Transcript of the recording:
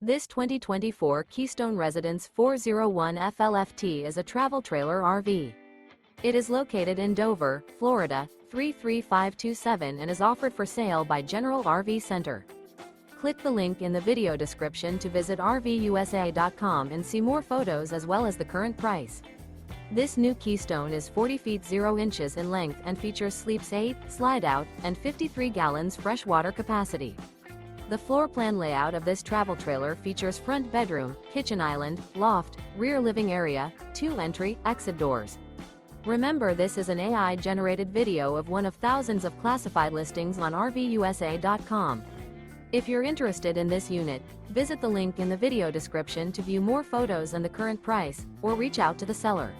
This 2024 Keystone Residence 401 FLFT is a travel trailer RV. It is located in Dover, Florida, 33527 and is offered for sale by General RV Center. Click the link in the video description to visit RVUSA.com and see more photos as well as the current price. This new Keystone is 40 feet 0 inches in length and features sleeps 8, slide-out, and 53 gallons freshwater capacity. The floor plan layout of this travel trailer features front bedroom, kitchen island, loft, rear living area, 2 entry, exit doors. Remember, this is an AI-generated video of one of thousands of classified listings on RVUSA.com. If you're interested in this unit, visit the link in the video description to view more photos and the current price, or reach out to the seller.